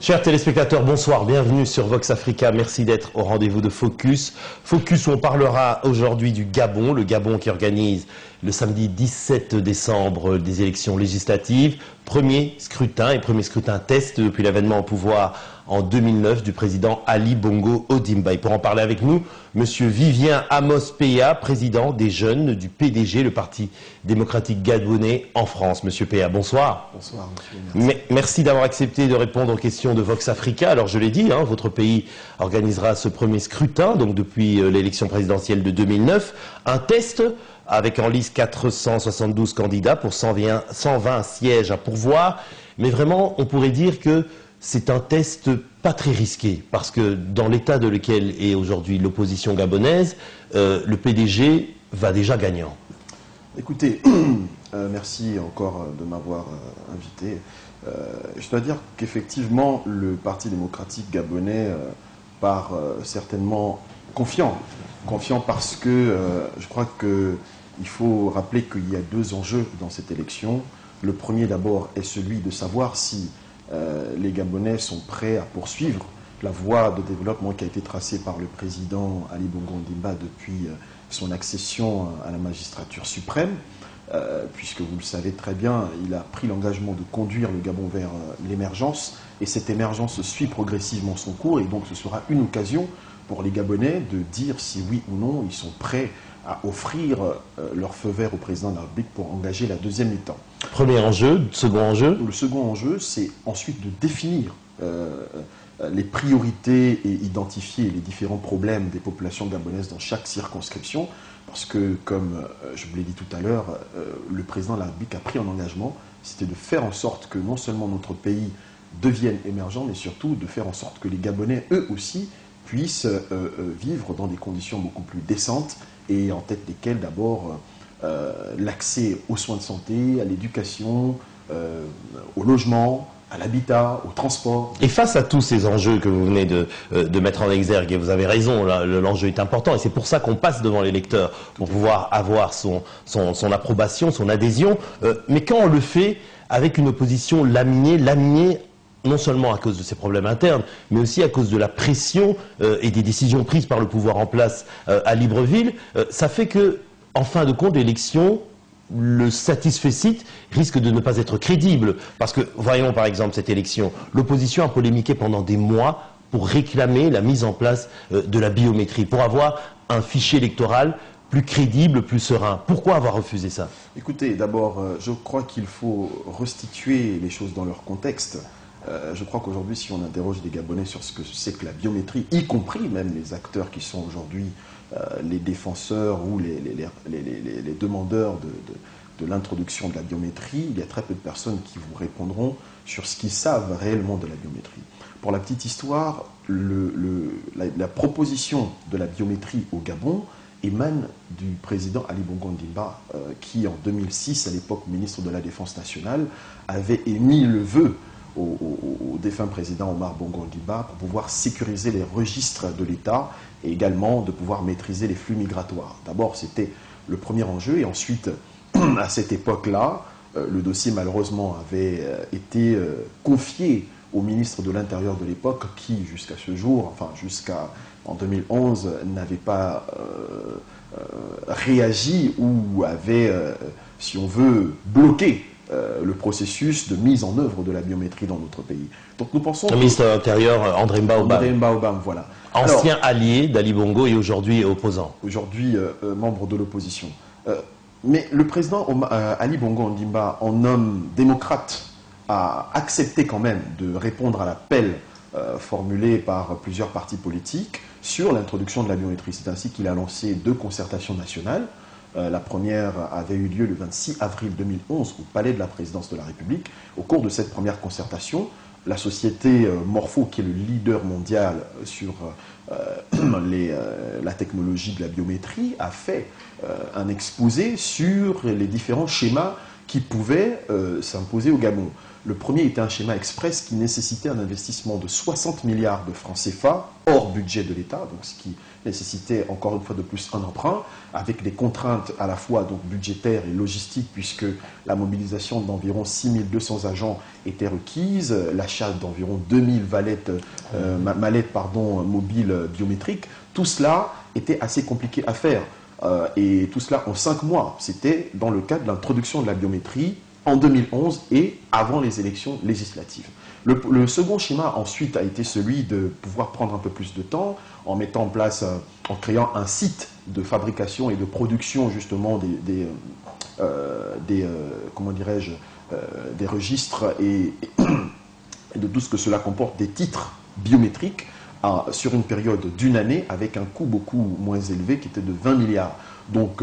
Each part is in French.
Chers téléspectateurs, bonsoir, bienvenue sur Vox Africa, merci d'être au rendez-vous de Focus. Focus où on parlera aujourd'hui du Gabon, le Gabon qui organise le samedi 17 décembre des élections législatives. Premier scrutin test depuis l'avènement au pouvoir en 2009 du président Ali Bongo Ondimba. Et pour en parler avec nous, Monsieur Vivien Amos Peya, président des jeunes du PDG, le Parti démocratique gabonais en France. Monsieur Peya, bonsoir. Bonsoir, monsieur. Merci d'avoir accepté de répondre aux questions de Vox Africa. Alors je l'ai dit, votre pays organisera ce premier scrutin, donc depuis l'élection présidentielle de 2009, un test avec en lice 472 candidats pour 120 sièges à pourvoir. Mais vraiment, on pourrait dire que c'est un test pas très risqué, parce que dans l'état de lequel est aujourd'hui l'opposition gabonaise, le PDG va déjà gagnant. Écoutez, merci encore de m'avoir invité. Je dois dire qu'effectivement, le Parti démocratique gabonais part certainement confiant. Confiant parce que je crois qu'il faut rappeler qu'il y a deux enjeux dans cette élection. Le premier d'abord est celui de savoir si les Gabonais sont prêts à poursuivre la voie de développement qui a été tracée par le président Ali Bongo Ondimba depuis son accession à la magistrature suprême, puisque vous le savez très bien, il a pris l'engagement de conduire le Gabon vers l'émergence, et cette émergence suit progressivement son cours, et donc ce sera une occasion pour les Gabonais de dire si oui ou non ils sont prêts à offrir leur feu vert au président de la République pour engager la deuxième mi-temps. Premier enjeu, second enjeu. Le second enjeu, c'est ensuite de définir les priorités et identifier les différents problèmes des populations gabonaises dans chaque circonscription, parce que, comme je vous l'ai dit tout à l'heure, le président de la République a pris un engagement, c'était de faire en sorte que non seulement notre pays devienne émergent, mais surtout de faire en sorte que les Gabonais, eux aussi, puissent vivre dans des conditions beaucoup plus décentes, et en tête desquelles d'abord l'accès aux soins de santé, à l'éducation, au logement, à l'habitat, au transport. Et face à tous ces enjeux que vous venez de mettre en exergue, et vous avez raison, l'enjeu est important, et c'est pour ça qu'on passe devant l'électeur, pour pouvoir avoir son approbation, son adhésion, mais quand on le fait avec une opposition laminée, non seulement à cause de ses problèmes internes, mais aussi à cause de la pression et des décisions prises par le pouvoir en place à Libreville, ça fait que, en fin de compte, l'élection, le satisfecit risque de ne pas être crédible. Parce que, voyons par exemple cette élection, l'opposition a polémiqué pendant des mois pour réclamer la mise en place de la biométrie, pour avoir un fichier électoral plus crédible, plus serein. Pourquoi avoir refusé ça? Écoutez, d'abord, je crois qu'il faut restituer les choses dans leur contexte. Je crois qu'aujourd'hui, si on interroge des Gabonais sur ce que c'est que la biométrie, y compris même les acteurs qui sont aujourd'hui les défenseurs ou les demandeurs de l'introduction de la biométrie, il y a très peu de personnes qui vous répondront sur ce qu'ils savent réellement de la biométrie. Pour la petite histoire, la proposition de la biométrie au Gabon émane du président Ali Bongo Ondimba, qui en 2006, à l'époque ministre de la Défense nationale, avait émis le vœu au défunt président Omar Bongo Ondimba pour pouvoir sécuriser les registres de l'État et également de pouvoir maîtriser les flux migratoires. D'abord, c'était le premier enjeu, et ensuite, à cette époque-là, le dossier malheureusement avait été confié au ministre de l'Intérieur de l'époque qui, jusqu'à ce jour, enfin jusqu'en 2011, n'avait pas réagi ou avait, si on veut, bloqué le processus de mise en œuvre de la biométrie dans notre pays. Donc nous pensons... Le ministre de l'Intérieur, André Mbaobam. André Mbaobam, voilà. Ancien allié d'Ali Bongo et aujourd'hui opposant. Aujourd'hui membre de l'opposition. Mais le président Ali Bongo Ondimba, en homme démocrate, a accepté quand même de répondre à l'appel formulé par plusieurs partis politiques sur l'introduction de la biométrie. C'est ainsi qu'il a lancé 2 concertations nationales. La première avait eu lieu le 26 avril 2011 au Palais de la Présidence de la République. Au cours de cette première concertation, la société Morpho, qui est le leader mondial sur la technologie de la biométrie, a fait un exposé sur les différents schémas qui pouvaient s'imposer au Gabon. Le premier était un schéma express qui nécessitait un investissement de 60 milliards de francs CFA hors budget de l'État, donc ce qui nécessitait encore une fois de plus un emprunt, avec des contraintes à la fois donc budgétaires et logistiques, puisque la mobilisation d'environ 6200 agents était requise, l'achat d'environ 2000 mallettes mobiles biométriques. Tout cela était assez compliqué à faire, et tout cela en 5 mois. C'était dans le cadre de l'introduction de la biométrie en 2011 et avant les élections législatives. Le second schéma ensuite a été celui de pouvoir prendre un peu plus de temps en mettant en place, en créant un site de fabrication et de production justement des registres et de tout ce que cela comporte, des titres biométriques sur une période d'une année avec un coût beaucoup moins élevé qui était de 20 milliards. Donc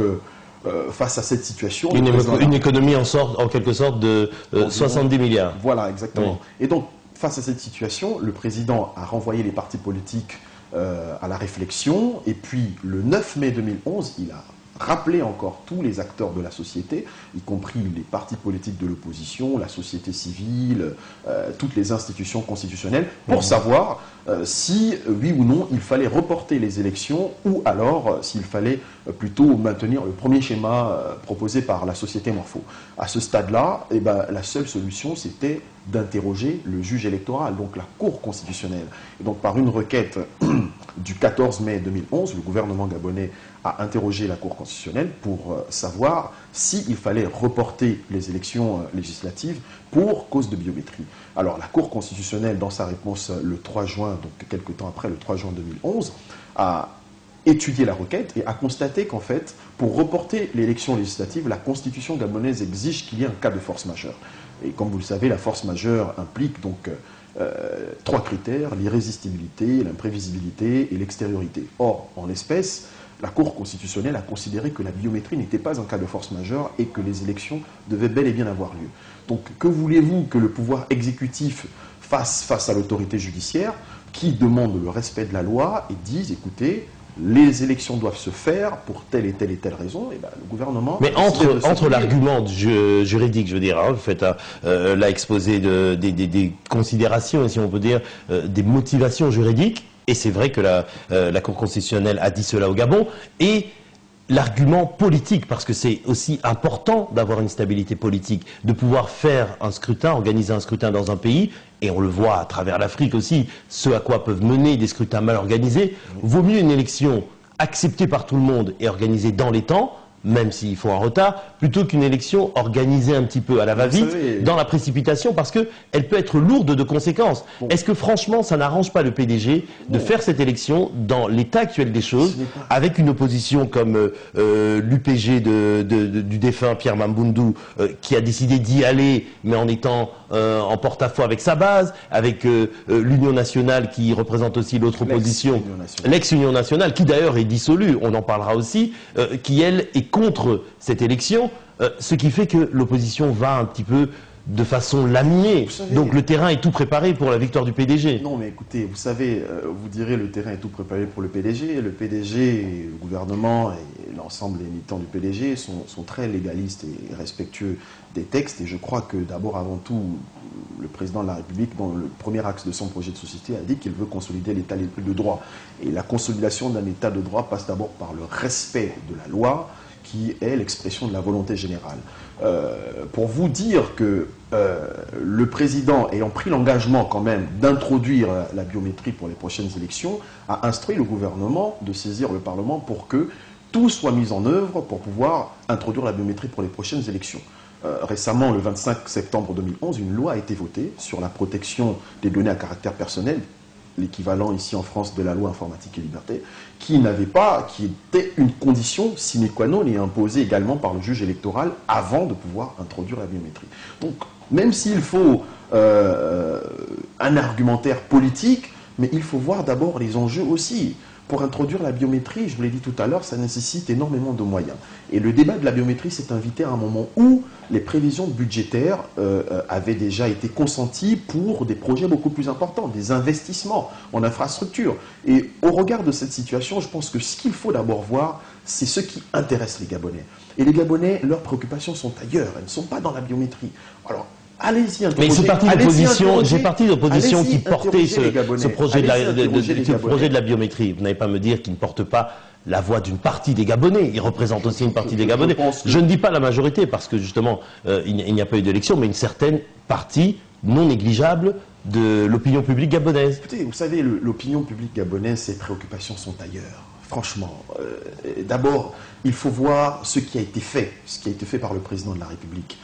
face à cette situation... Une économie en quelque sorte de 70 milliards. Voilà, exactement. Oui. Et donc, face à cette situation, le président a renvoyé les partis politiques à la réflexion. Et puis, le 9 mai 2011, il a rappelé encore tous les acteurs de la société, y compris les partis politiques de l'opposition, la société civile, toutes les institutions constitutionnelles, pour savoir si, oui ou non, il fallait reporter les élections ou alors s'il fallait plutôt maintenir le premier schéma proposé par la société Morpho. À ce stade-là, la seule solution, c'était d'interroger le juge électoral, donc la Cour constitutionnelle. Et donc, par une requête du 14 mai 2011, le gouvernement gabonais a interrogé la Cour constitutionnelle pour savoir s'il fallait reporter les élections législatives pour cause de biométrie. Alors, la Cour constitutionnelle, dans sa réponse le 3 juin, donc quelques temps après, le 3 juin 2011, a étudié la requête et a constaté qu'en fait, pour reporter l'élection législative, la Constitution gabonaise exige qu'il y ait un cas de force majeure. Et comme vous le savez, la force majeure implique donc 3 critères, l'irrésistibilité, l'imprévisibilité et l'extériorité. Or, en l'espèce, la Cour constitutionnelle a considéré que la biométrie n'était pas un cas de force majeure et que les élections devaient bel et bien avoir lieu. Donc, que voulez-vous que le pouvoir exécutif fasse face à l'autorité judiciaire qui demande le respect de la loi et dise, écoutez, les élections doivent se faire pour telle et telle raison, et le gouvernement... Mais entre l'argument juridique, je veux dire, vous faites là exposé des considérations, si on peut dire, des motivations juridiques, et c'est vrai que la Cour constitutionnelle a dit cela au Gabon, et l'argument politique, parce que c'est aussi important d'avoir une stabilité politique, de pouvoir faire un scrutin, organiser un scrutin dans un pays, et on le voit à travers l'Afrique aussi, ce à quoi peuvent mener des scrutins mal organisés. Vaut mieux une élection acceptée par tout le monde et organisée dans les temps, même s'il faut un retard, plutôt qu'une élection organisée un petit peu à la va-vite, dans la précipitation, parce qu'elle peut être lourde de conséquences. Bon. Est-ce que franchement, ça n'arrange pas le PDG de faire cette élection dans l'état actuel des choses, avec une opposition comme l'UPG du défunt Pierre Mamboundou, qui a décidé d'y aller, mais en étant en porte-à-faux avec sa base, avec l'Union nationale qui représente aussi l'autre opposition, l'ex-Union nationale, qui d'ailleurs est dissolue, on en parlera aussi, qui elle est contre cette élection, ce qui fait que l'opposition va un petit peu de façon laminée. Donc le terrain est tout préparé pour la victoire du PDG. Non mais écoutez, vous savez, vous direz le terrain est tout préparé pour le PDG. Le PDG, le gouvernement et l'ensemble des militants du PDG sont très légalistes et respectueux des textes. Et je crois que d'abord, avant tout, le président de la République, dans le premier axe de son projet de société, a dit qu'il veut consolider l'état de droit. Et la consolidation d'un état de droit passe d'abord par le respect de la loi, qui est l'expression de la volonté générale. Pour vous dire que le président, ayant pris l'engagement quand même d'introduire la biométrie pour les prochaines élections, a instruit le gouvernement de saisir le Parlement pour que tout soit mis en œuvre pour pouvoir introduire la biométrie pour les prochaines élections. Récemment, le 25 septembre 2011, une loi a été votée sur la protection des données à caractère personnel, l'équivalent ici en France de la loi informatique et liberté, qui était une condition sine qua non et imposée également par le juge électoral avant de pouvoir introduire la biométrie. Donc, même s'il faut un argumentaire politique, mais il faut voir d'abord les enjeux aussi. pour introduire la biométrie, je vous l'ai dit tout à l'heure, ça nécessite énormément de moyens. Et le débat de la biométrie s'est invité à un moment où les prévisions budgétaires avaient déjà été consenties pour des projets beaucoup plus importants, des investissements en infrastructure. Et au regard de cette situation, je pense que ce qu'il faut d'abord voir, c'est ce qui intéresse les Gabonais. Et les Gabonais, leurs préoccupations sont ailleurs, elles ne sont pas dans la biométrie. Alors, allez-y, mais c'est parti d'opposition, j'ai parti d'opposition qui portait ce projet de la biométrie. Vous n'allez pas me dire qu'il ne porte pas la voix d'une partie des Gabonais. Il représente aussi une partie des Gabonais. Je ne dis pas la majorité, parce que justement, il n'y a pas eu d'élection, mais une certaine partie non négligeable de l'opinion publique gabonaise. Écoutez, vous savez, l'opinion publique gabonaise, ses préoccupations sont ailleurs. Franchement, d'abord, il faut voir ce qui a été fait par le président de la République.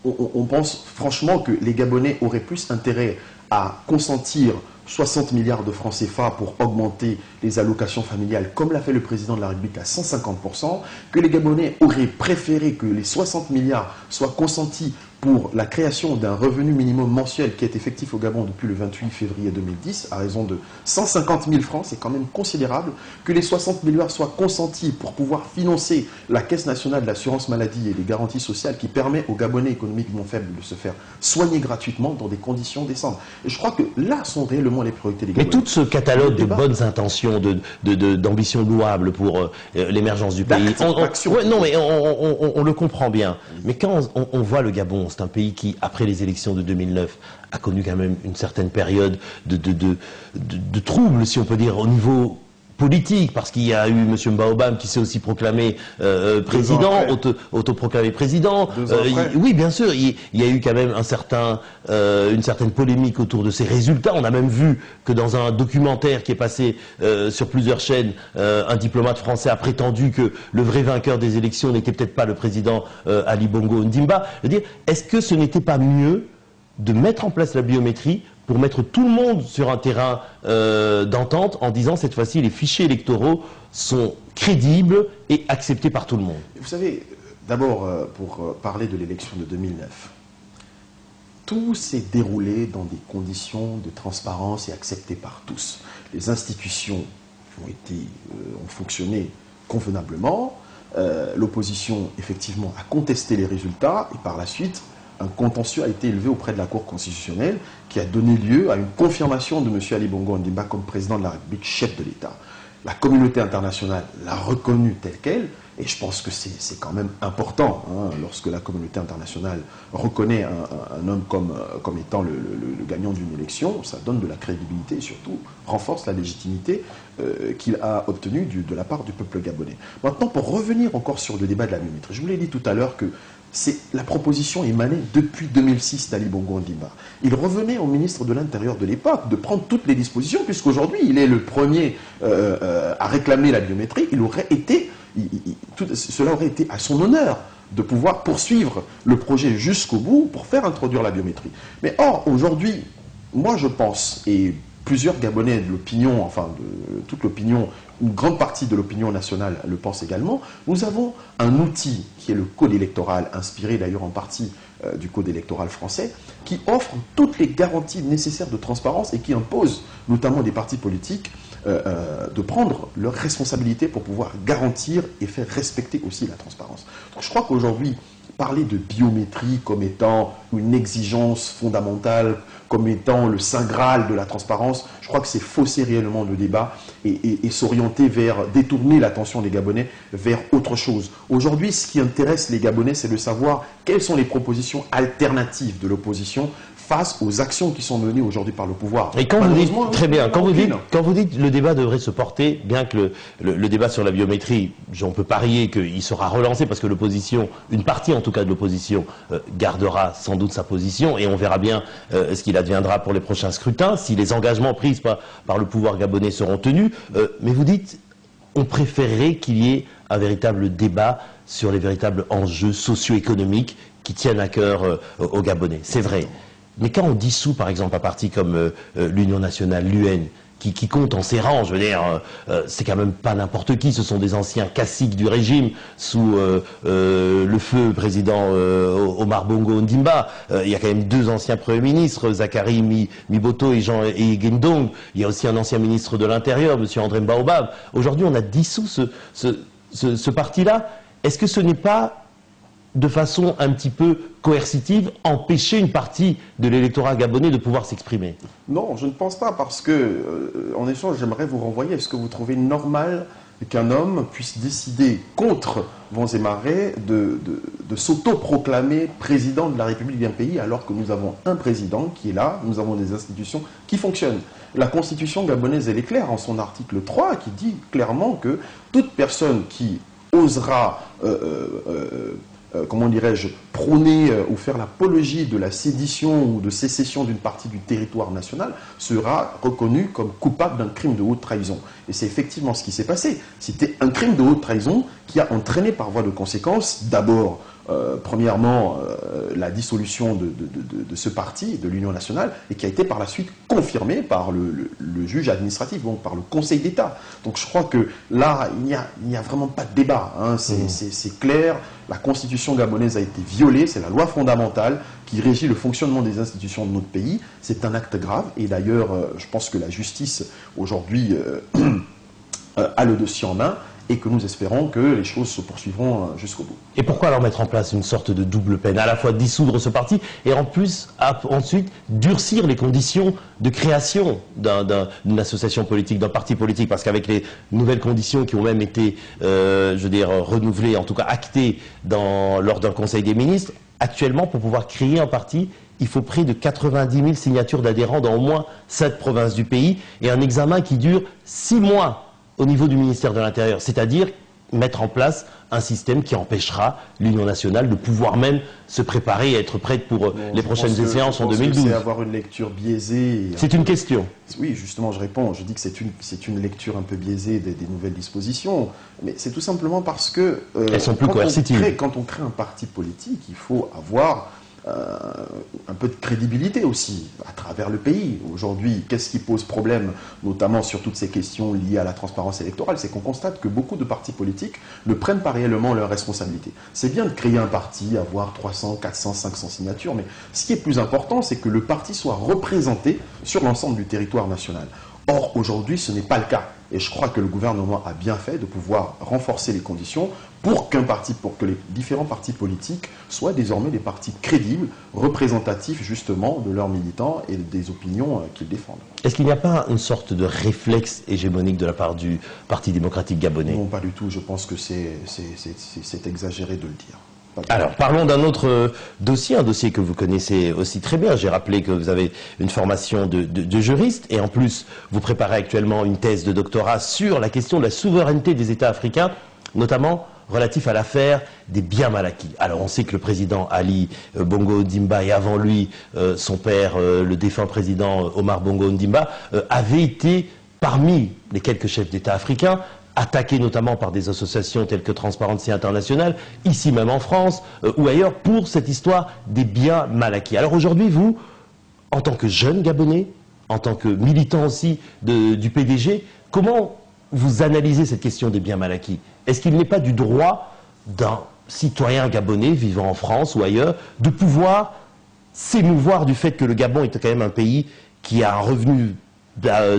On pense franchement que les Gabonais auraient plus intérêt à consentir 60 milliards de francs CFA pour augmenter les allocations familiales, comme l'a fait le président de la République à 150%, que les Gabonais auraient préféré que les 60 milliards soient consentis pour la création d'un revenu minimum mensuel qui est effectif au Gabon depuis le 28 février 2010, à raison de 150 000 francs, c'est quand même considérable, que les 60 milliards soient consentis pour pouvoir financer la Caisse nationale de l'assurance maladie et les garanties sociales qui permet aux Gabonais économiquement faibles de se faire soigner gratuitement dans des conditions décentes. Et je crois que là sont réellement les priorités des Gabonais. Mais tout ce catalogue de bonnes intentions, d'ambitions louables pour l'émergence du pays, on le comprend bien. Mais quand on voit le Gabon, c'est un pays qui, après les élections de 2009, a connu quand même une certaine période de troubles, si on peut dire, au niveau politique, parce qu'il y a eu M. Mbaobam qui s'est aussi proclamé président, autoproclamé président. Oui, bien sûr, il y a eu quand même une certaine polémique autour de ces résultats. On a même vu que dans un documentaire qui est passé sur plusieurs chaînes, un diplomate français a prétendu que le vrai vainqueur des élections n'était peut-être pas le président Ali Bongo Ondimba. Je veux dire, est-ce que ce n'était pas mieux de mettre en place la biométrie pour mettre tout le monde sur un terrain d'entente en disant cette fois-ci les fichiers électoraux sont crédibles et acceptés par tout le monde? Vous savez, d'abord, pour parler de l'élection de 2009, tout s'est déroulé dans des conditions de transparence et acceptées par tous. Les institutions ont fonctionné convenablement, l'opposition, effectivement, a contesté les résultats et par la suite, un contentieux a été élevé auprès de la Cour constitutionnelle qui a donné lieu à une confirmation de M. Ali Bongo Ondimba comme président de la République, chef de l'État. La communauté internationale l'a reconnu tel quel, et je pense que c'est quand même important, lorsque la communauté internationale reconnaît un homme comme étant le gagnant d'une élection, ça donne de la crédibilité et surtout renforce la légitimité qu'il a obtenue de la part du peuple gabonais. Maintenant, pour revenir encore sur le débat de la biométrie, je vous l'ai dit tout à l'heure que la proposition émanait depuis 2006 d'Ali Bongo Ondimba. Il revenait au ministre de l'Intérieur de l'époque de prendre toutes les dispositions, puisqu'aujourd'hui, il est le premier à réclamer la biométrie. Cela aurait été à son honneur de pouvoir poursuivre le projet jusqu'au bout pour faire introduire la biométrie. Mais or, aujourd'hui, moi je pense, et plusieurs Gabonais de l'opinion, enfin de toute l'opinion, une grande partie de l'opinion nationale le pense également, nous avons un outil qui est le code électoral, inspiré d'ailleurs en partie du code électoral français, qui offre toutes les garanties nécessaires de transparence et qui impose notamment des partis politiques de prendre leurs responsabilités pour pouvoir garantir et faire respecter aussi la transparence. Donc je crois qu'aujourd'hui, parler de biométrie comme étant une exigence fondamentale, comme étant le saint graal de la transparence, je crois que c'est fausser réellement le débat et s'orienter vers, détourner l'attention des Gabonais vers autre chose. Aujourd'hui, ce qui intéresse les Gabonais, c'est de savoir quelles sont les propositions alternatives de l'opposition face aux actions qui sont menées aujourd'hui par le pouvoir. Et quand vous dites, très bien, quand vous dites le débat devrait se porter, bien que le débat sur la biométrie, on peut parier qu'il sera relancé parce que l'opposition, une partie en tout cas de l'opposition, gardera sans doute sa position et on verra bien ce qu'il adviendra pour les prochains scrutins, si les engagements pris par le pouvoir gabonais seront tenus. Mais vous dites, on préférerait qu'il y ait un véritable débat sur les véritables enjeux socio-économiques qui tiennent à cœur aux Gabonais. C'est vrai. Mais quand on dissout, par exemple, un parti comme l'Union nationale, l'UN, qui comptent en ses rangs. Je veux dire, c'est quand même pas n'importe qui. Ce sont des anciens caciques du régime sous le feu président Omar Bongo Ondimba. Il y a quand même 2 anciens premiers ministres, Zachary Miboto et Gendong. Il y a aussi un ancien ministre de l'Intérieur, M. André Baobab. Aujourd'hui, on a dissous ce parti-là. Est-ce que ce n'est pas, de façon un petit peu coercitive, empêcher une partie de l'électorat gabonais de pouvoir s'exprimer? Non, je ne pense pas, parce que, en échange, j'aimerais vous renvoyer. Est-ce que vous trouvez normal qu'un homme puisse décider, contre vents et marées, de s'autoproclamer président de la République d'un pays, alors que nous avons un président qui est là, nous avons des institutions qui fonctionnent? La constitution gabonaise, elle est claire en son article 3, qui dit clairement que toute personne qui osera comment dirais-je, prôner ou faire l'apologie de la sédition ou de sécession d'une partie du territoire national sera reconnu comme coupable d'un crime de haute trahison. Et c'est effectivement ce qui s'est passé. C'était un crime de haute trahison qui a entraîné par voie de conséquence, d'abord, premièrement, la dissolution de ce parti, de l'Union nationale, et qui a été par la suite confirmée par le juge administratif, donc par le Conseil d'État. Donc je crois que là, il n'y a vraiment pas de débat, hein. C'est clair, la constitution gabonaise a été violée, c'est la loi fondamentale qui régit le fonctionnement des institutions de notre pays. C'est un acte grave, et d'ailleurs, je pense que la justice, aujourd'hui, a le dossier en main, et que nous espérons que les choses se poursuivront jusqu'au bout. Et pourquoi alors mettre en place une sorte de double peine? À la fois dissoudre ce parti et en plus, ensuite, durcir les conditions de création d'une association politique, d'un parti politique, parce qu'avec les nouvelles conditions qui ont même été, je veux dire, renouvelées, en tout cas actées lors d'un conseil des ministres, actuellement, pour pouvoir créer un parti, il faut près de 90 000 signatures d'adhérents dans au moins 7 provinces du pays, et un examen qui dure 6 mois au niveau du ministère de l'Intérieur, c'est-à-dire mettre en place un système qui empêchera l'Union nationale de pouvoir même se préparer et être prête pour les prochaines échéances en 2012. C'est avoir une lecture biaisée. C'est une question. Oui, justement, je réponds. Je dis que c'est une lecture un peu biaisée des nouvelles dispositions, mais c'est tout simplement parce que elles sont plus coercitives. Quand on crée un parti politique, il faut avoir un peu de crédibilité aussi à travers le pays. Aujourd'hui, qu'est-ce qui pose problème, notamment sur toutes ces questions liées à la transparence électorale? C'est qu'on constate que beaucoup de partis politiques ne prennent pas réellement leurs responsabilités. C'est bien de créer un parti, avoir 300, 400, 500 signatures, mais ce qui est plus important, c'est que le parti soit représenté sur l'ensemble du territoire national. Or, aujourd'hui, ce n'est pas le cas. Et je crois que le gouvernement a bien fait de pouvoir renforcer les conditions pour que les différents partis politiques soient désormais des partis crédibles, représentatifs justement de leurs militants et des opinions qu'ils défendent. Est-ce qu'il n'y a pas une sorte de réflexe hégémonique de la part du Parti démocratique gabonais? Non, pas du tout. Je pense que c'est exagéré de le dire. Alors, parlons d'un autre dossier, un dossier que vous connaissez aussi très bien. J'ai rappelé que vous avez une formation de juriste et en plus, vous préparez actuellement une thèse de doctorat sur la question de la souveraineté des États africains, notamment relatif à l'affaire des biens mal acquis. Alors, on sait que le président Ali Bongo Ondimba et avant lui, son père, le défunt président Omar Bongo Ondimba, avaient été parmi les quelques chefs d'État africains attaqués notamment par des associations telles que Transparency International, ici même en France, ou ailleurs, pour cette histoire des biens mal acquis. Alors aujourd'hui, vous, en tant que jeune Gabonais, en tant que militant aussi du PDG, comment vous analysez cette question des biens mal acquis? Est-ce qu'il n'est pas du droit d'un citoyen gabonais vivant en France ou ailleurs de pouvoir s'émouvoir du fait que le Gabon est quand même un pays qui a un revenu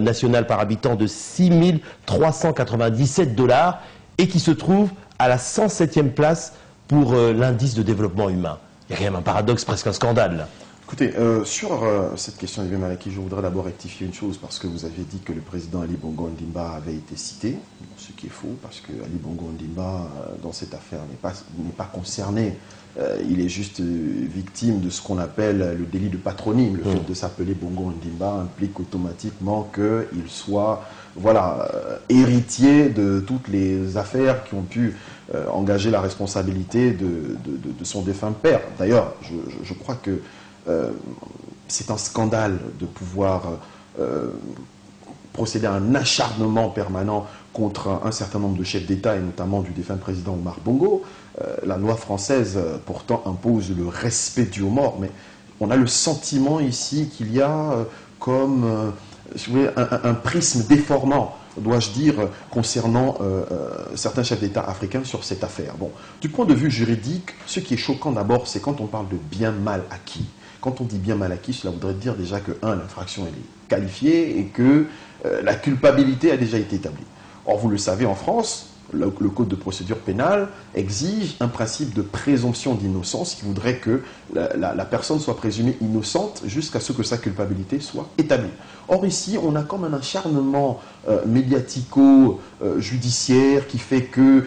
national par habitant de 6 397 $ et qui se trouve à la 107e place pour l'indice de développement humain? Il y a quand même un paradoxe, presque un scandale là. Écoutez, sur cette question des biens mal acquis, je voudrais d'abord rectifier une chose, parce que vous avez dit que le président Ali Bongo Ondimba avait été cité, ce qui est faux, parce que Ali Bongo Ondimba, dans cette affaire, n'est pas concerné. Il est juste victime de ce qu'on appelle le délit de patronyme. Le fait de s'appeler Bongo Ondimba implique automatiquement qu'il soit héritier de toutes les affaires qui ont pu engager la responsabilité de son défunt père. D'ailleurs, je crois que c'est un scandale de pouvoir procéder à un acharnement permanent contre un certain nombre de chefs d'État et notamment du défunt président Omar Bongo. La loi française pourtant impose le respect dû aux morts, mais on a le sentiment ici qu'il y a comme si vous voulez, un prisme déformant, dois-je dire, concernant certains chefs d'État africains sur cette affaire. Bon, du point de vue juridique, ce qui est choquant d'abord, c'est quand on parle de bien mal acquis. Quand on dit bien mal acquis, cela voudrait dire déjà que, l'infraction elle est qualifiée et que la culpabilité a déjà été établie. Or, vous le savez, en France, le Code de procédure pénale exige un principe de présomption d'innocence qui voudrait que la personne soit présumée innocente jusqu'à ce que sa culpabilité soit établie. Or ici, on a comme un acharnement médiatico-judiciaire qui fait que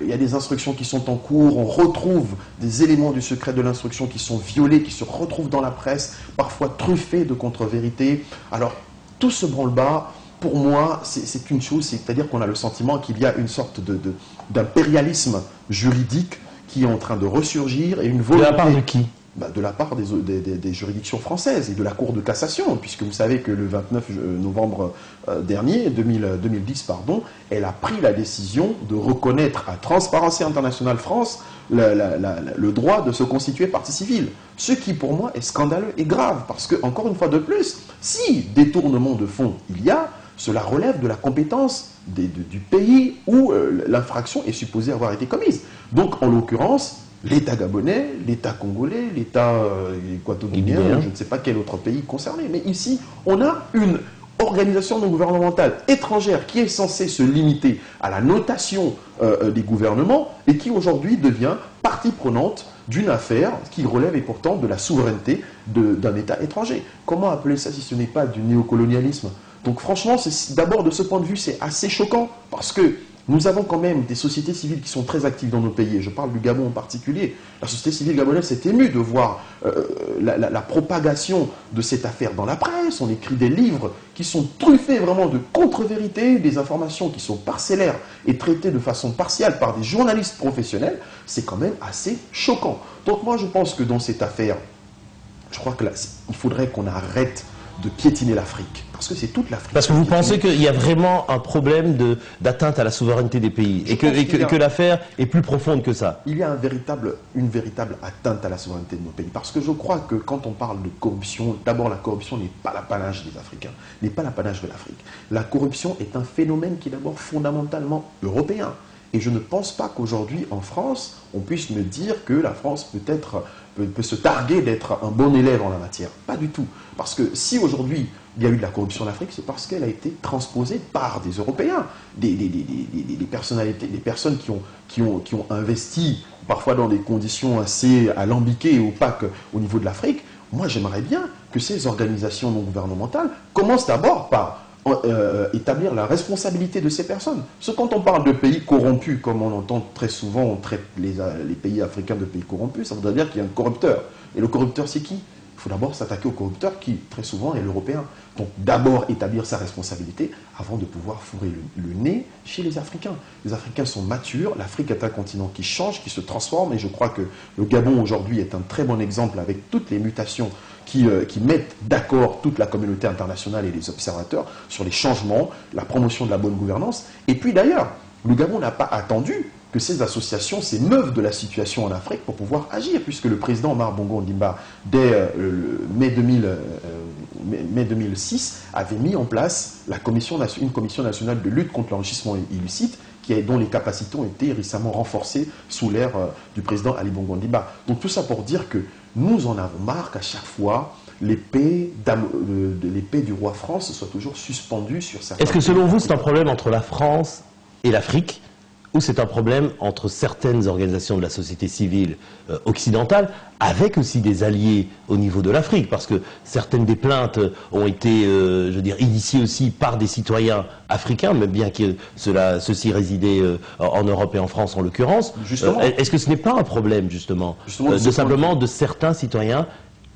il y a des instructions qui sont en cours, on retrouve des éléments du secret de l'instruction qui sont violés, qui se retrouvent dans la presse, parfois truffés de contre-vérités. Alors, tout ce branle-bas, pour moi, c'est une chose, c'est-à-dire qu'on a le sentiment qu'il y a une sorte d'impérialisme juridique qui est en train de ressurgir et une volonté... De la part de qui? De la part des juridictions françaises et de la Cour de cassation, puisque vous savez que le 29 novembre dernier, 2010, pardon, elle a pris la décision de reconnaître à Transparency International France le droit de se constituer partie civile. Ce qui, pour moi, est scandaleux et grave, parce que, encore une fois de plus, si détournement de fonds il y a, cela relève de la compétence du pays où l'infraction est supposée avoir été commise. Donc, en l'occurrence, l'État gabonais, l'État congolais, l'État équato-guinéen, je ne sais pas quel autre pays concerné. Mais ici, on a une organisation non gouvernementale étrangère qui est censée se limiter à la notation des gouvernements et qui aujourd'hui devient partie prenante d'une affaire qui relève et pourtant de la souveraineté d'un État étranger. Comment appeler ça si ce n'est pas du néocolonialisme? Donc franchement, d'abord de ce point de vue, c'est assez choquant parce que nous avons quand même des sociétés civiles qui sont très actives dans nos pays. Je parle du Gabon en particulier. La société civile gabonaise s'est émue de voir la propagation de cette affaire dans la presse. On écrit des livres qui sont truffés vraiment de contre-vérités, des informations qui sont parcellaires et traitées de façon partiale par des journalistes professionnels. C'est quand même assez choquant. Donc moi, je pense que dans cette affaire, je crois qu'il faudrait qu'on arrête de piétiner l'Afrique. Parce que c'est toute l'Afrique. Parce que vous pensez qu'il y a vraiment un problème d'atteinte à la souveraineté des pays et que l'affaire est plus profonde que ça. Il y a une véritable atteinte à la souveraineté de nos pays. Parce que je crois que quand on parle de corruption, d'abord la corruption n'est pas l'apanage des Africains, n'est pas l'apanage de l'Afrique. La corruption est un phénomène qui est d'abord fondamentalement européen. Et je ne pense pas qu'aujourd'hui, en France, on puisse me dire que la France peut se targuer d'être un bon élève en la matière. Pas du tout. Parce que si aujourd'hui, il y a eu de la corruption en Afrique, c'est parce qu'elle a été transposée par des Européens, des personnalités, des personnes qui ont investi, parfois dans des conditions assez alambiquées et opaques au niveau de l'Afrique. Moi, j'aimerais bien que ces organisations non gouvernementales commencent d'abord par établir la responsabilité de ces personnes. Parce que quand on parle de pays corrompus, comme on entend très souvent, on traite les pays africains de pays corrompus, ça voudrait dire qu'il y a un corrupteur. Et le corrupteur, c'est qui? Il faut d'abord s'attaquer au corrupteur qui, très souvent, est l'Européen. Donc d'abord établir sa responsabilité avant de pouvoir fourrer le nez chez les Africains. Les Africains sont matures, l'Afrique est un continent qui change, qui se transforme, et je crois que le Gabon aujourd'hui est un très bon exemple avec toutes les mutations qui mettent d'accord toute la communauté internationale et les observateurs sur les changements, la promotion de la bonne gouvernance. Et puis d'ailleurs, le Gabon n'a pas attendu que ces associations s'émeuvent de la situation en Afrique pour pouvoir agir, puisque le président Omar Bongo Ondimba, dès mai 2006, avait mis en place une commission nationale de lutte contre l'enrichissement illicite, dont les capacités ont été récemment renforcées sous l'ère du président Ali Bongo Ondimba. Donc tout ça pour dire que nous en avons marre qu'à chaque fois, l'épée du roi France soit toujours suspendue sur certains... Est-ce que selon vous, c'est un problème entre la France et l'Afrique, ou c'est un problème entre certaines organisations de la société civile occidentale, avec aussi des alliés au niveau de l'Afrique, parce que certaines des plaintes ont été, je veux dire, initiées aussi par des citoyens africains, même bien que ceux-ci résidaient en Europe et en France en l'occurrence. Est-ce que ce n'est pas un problème, justement de simplement de certains citoyens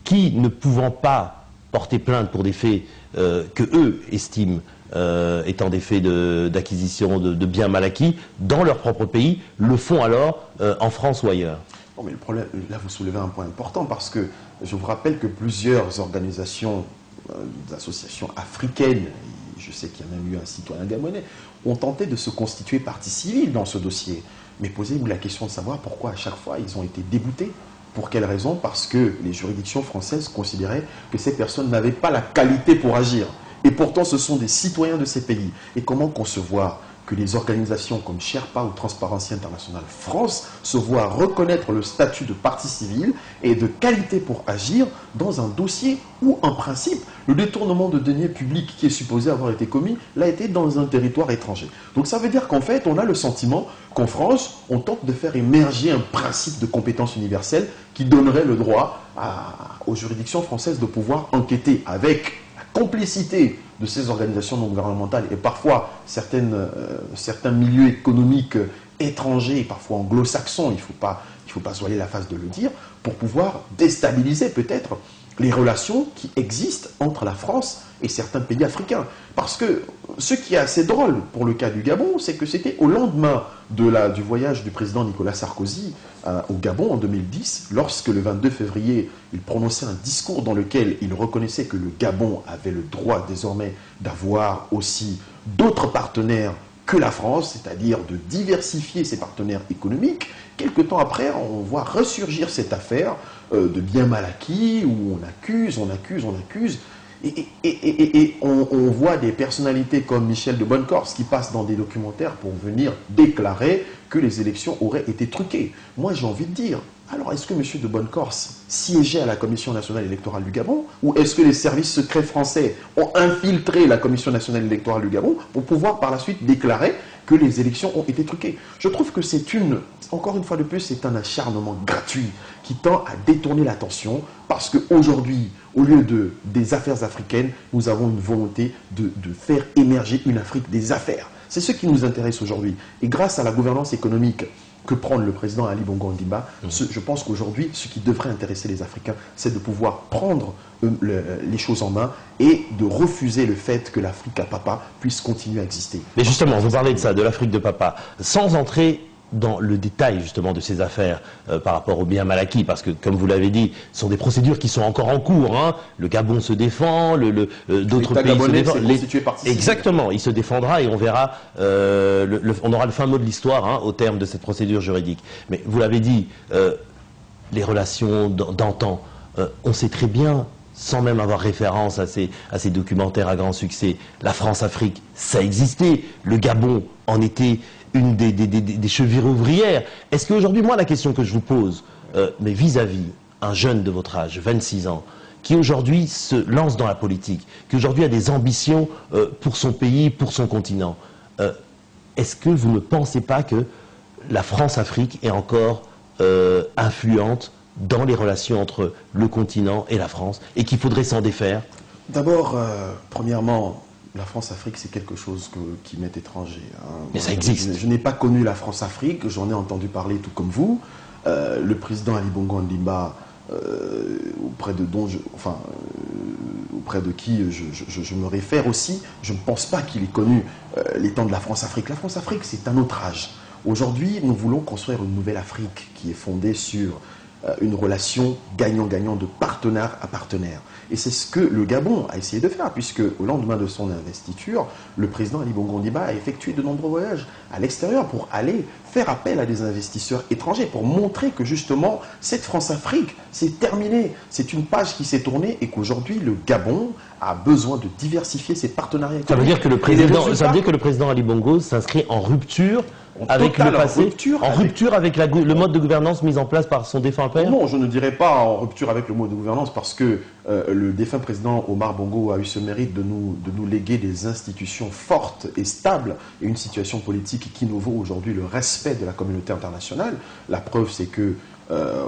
qui, ne pouvant pas porter plainte pour des faits que eux estiment étant des faits d'acquisition de biens mal acquis dans leur propre pays, le font alors en France ou ailleurs? Bon, mais le problème, là vous soulevez un point important parce que je vous rappelle que plusieurs organisations, des associations africaines, je sais qu'il y a même eu un citoyen gabonais, ont tenté de se constituer partie civile dans ce dossier. Mais posez-vous la question de savoir pourquoi à chaque fois ils ont été déboutés. Pour quelle raison? Parce que les juridictions françaises considéraient que ces personnes n'avaient pas la qualité pour agir. Et pourtant, ce sont des citoyens de ces pays. Et comment concevoir que les organisations comme Sherpa ou Transparency International France se voient reconnaître le statut de partie civile et de qualité pour agir dans un dossier où, en principe, le détournement de deniers publics qui est supposé avoir été commis l'a été dans un territoire étranger. Donc ça veut dire qu'en fait, on a le sentiment qu'en France, on tente de faire émerger un principe de compétence universelle qui donnerait le droit aux juridictions françaises de pouvoir enquêter avec la complicité de ces organisations non gouvernementales et parfois certains milieux économiques étrangers, parfois anglo-saxons, il ne faut pas se voiler la face de le dire, pour pouvoir déstabiliser peut-être les relations qui existent entre la France et certains pays africains. Parce que ce qui est assez drôle pour le cas du Gabon, c'est que c'était au lendemain du voyage du président Nicolas Sarkozy au Gabon en 2010, lorsque le 22 février, il prononçait un discours dans lequel il reconnaissait que le Gabon avait le droit désormais d'avoir aussi d'autres partenaires que la France, c'est-à-dire de diversifier ses partenaires économiques. Quelque temps après, on voit ressurgir cette affaire de biens mal acquis, où on accuse, et on voit des personnalités comme Michel de Bonnecorse qui passent dans des documentaires pour venir déclarer que les élections auraient été truquées. Moi, j'ai envie de dire, alors est-ce que M. de Bonnecorse siégeait à la Commission nationale électorale du Gabon, ou est-ce que les services secrets français ont infiltré la Commission nationale électorale du Gabon pour pouvoir par la suite déclarer que les élections ont été truquées? Je trouve que encore une fois de plus, c'est un acharnement gratuit qui tend à détourner l'attention parce qu'aujourd'hui, au lieu des affaires africaines, nous avons une volonté de faire émerger une Afrique des affaires. C'est ce qui nous intéresse aujourd'hui. Et grâce à la gouvernance économique que prend le président Ali Bongo Ondimba, je pense qu'aujourd'hui, ce qui devrait intéresser les Africains, c'est de pouvoir prendre les choses en main et de refuser le fait que l'Afrique à papa puisse continuer à exister. Mais justement, vous parlez de ça, de l'Afrique de papa, sans entrer dans le détail justement de ces affaires par rapport aux biens mal acquis, parce que comme vous l'avez dit, ce sont des procédures qui sont encore en cours. Hein. Le Gabon se défend, d'autres pays se défendent. Exactement, il se défendra et on verra, on aura le fin mot de l'histoire au terme de cette procédure juridique. Mais vous l'avez dit, les relations d'antan, on sait très bien, sans même avoir référence à ces documentaires à grand succès, la France-Afrique, ça existait, le Gabon en était une des chevilles ouvrières. Est-ce qu'aujourd'hui, moi, la question que je vous pose, mais vis-à-vis un jeune de votre âge, 26 ans, qui aujourd'hui se lance dans la politique, qui aujourd'hui a des ambitions pour son pays, pour son continent, est-ce que vous ne pensez pas que la France-Afrique est encore influente dans les relations entre le continent et la France, et qu'il faudrait s'en défaire? D'abord, premièrement, la France-Afrique, c'est quelque chose qui m'est étranger. Mais ça existe. Je n'ai pas connu la France-Afrique, j'en ai entendu parler tout comme vous. Le président Ali Bongo Ondimba, auprès de qui je me réfère aussi, je ne pense pas qu'il ait connu les temps de la France-Afrique. La France-Afrique, c'est un autre âge. Aujourd'hui, nous voulons construire une nouvelle Afrique qui est fondée sur une relation gagnant-gagnant de partenaire à partenaire. Et c'est ce que le Gabon a essayé de faire, puisque au lendemain de son investiture, le président Ali Bongo Ondimba a effectué de nombreux voyages à l'extérieur pour aller faire appel à des investisseurs étrangers, pour montrer que justement, cette France-Afrique, c'est terminé. C'est une page qui s'est tournée et qu'aujourd'hui, le Gabon a besoin de diversifier ses partenariats économiques. Ça veut dire que le président Ali Bongo s'inscrit en rupture avec le passé, en rupture avec le mode de gouvernance mis en place par son défunt père? Non, je ne dirais pas en rupture avec le mode de gouvernance, parce que le défunt président Omar Bongo a eu ce mérite de nous léguer des institutions fortes et stables et une situation politique qui nous vaut aujourd'hui le respect de la communauté internationale. La preuve, c'est que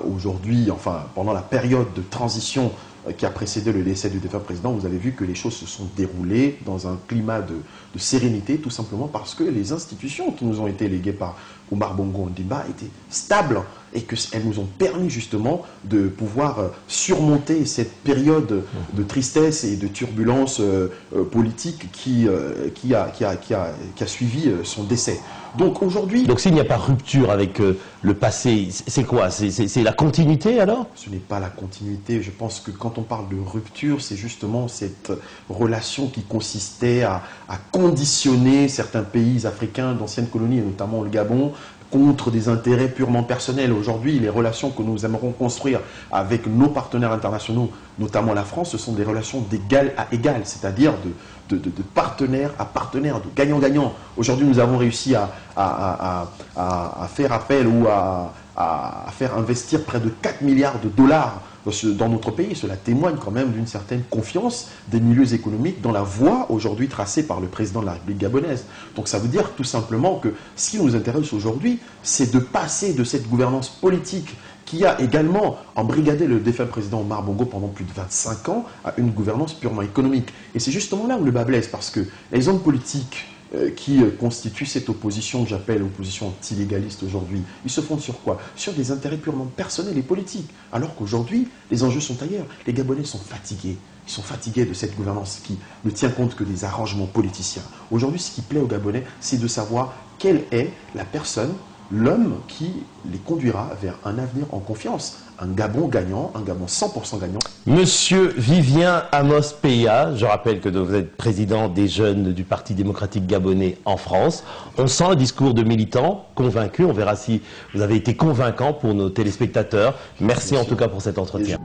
aujourd'hui, enfin pendant la période de transition qui a précédé le décès du défunt président, vous avez vu que les choses se sont déroulées dans un climat de sérénité, tout simplement parce que les institutions qui nous ont été léguées par Omar Bongo Ondimba étaient stables et qu'elles nous ont permis justement de pouvoir surmonter cette période de tristesse et de turbulence politique qui a suivi son décès. Donc aujourd'hui... Donc s'il n'y a pas rupture avec le passé, c'est quoi? C'est la continuité alors? Ce n'est pas la continuité. Je pense que quand on parle de rupture, c'est justement cette relation qui consistait à conditionner certains pays africains d'anciennes colonies, et notamment le Gabon, contre des intérêts purement personnels. Aujourd'hui, les relations que nous aimerons construire avec nos partenaires internationaux notamment la France, ce sont des relations d'égal à égal, c'est-à-dire de partenaire à partenaire, de gagnant-gagnant. Aujourd'hui, nous avons réussi à faire appel ou à faire investir près de 4 milliards de dollars dans notre pays. Cela témoigne quand même d'une certaine confiance des milieux économiques dans la voie aujourd'hui tracée par le président de la République gabonaise. Donc ça veut dire tout simplement que ce qui nous intéresse aujourd'hui, c'est de passer de cette gouvernance politique qui a également embrigadé le défunt président Omar Bongo pendant plus de 25 ans à une gouvernance purement économique. Et c'est justement là où le bât blesse, parce que les hommes politiques qui constituent cette opposition que j'appelle opposition anti-légaliste aujourd'hui, ils se fondent sur quoi? Sur des intérêts purement personnels et politiques. Alors qu'aujourd'hui, les enjeux sont ailleurs. Les Gabonais sont fatigués. Ils sont fatigués de cette gouvernance qui ne tient compte que des arrangements politiciens. Aujourd'hui, ce qui plaît aux Gabonais, c'est de savoir quelle est la personne, l'homme qui les conduira vers un avenir en confiance. Un Gabon gagnant, un Gabon 100% gagnant. Monsieur Vivien Amos Peya, je rappelle que vous êtes président des jeunes du Parti démocratique gabonais en France. On sent un discours de militant convaincu. On verra si vous avez été convaincant pour nos téléspectateurs. Merci en tout cas pour cet entretien.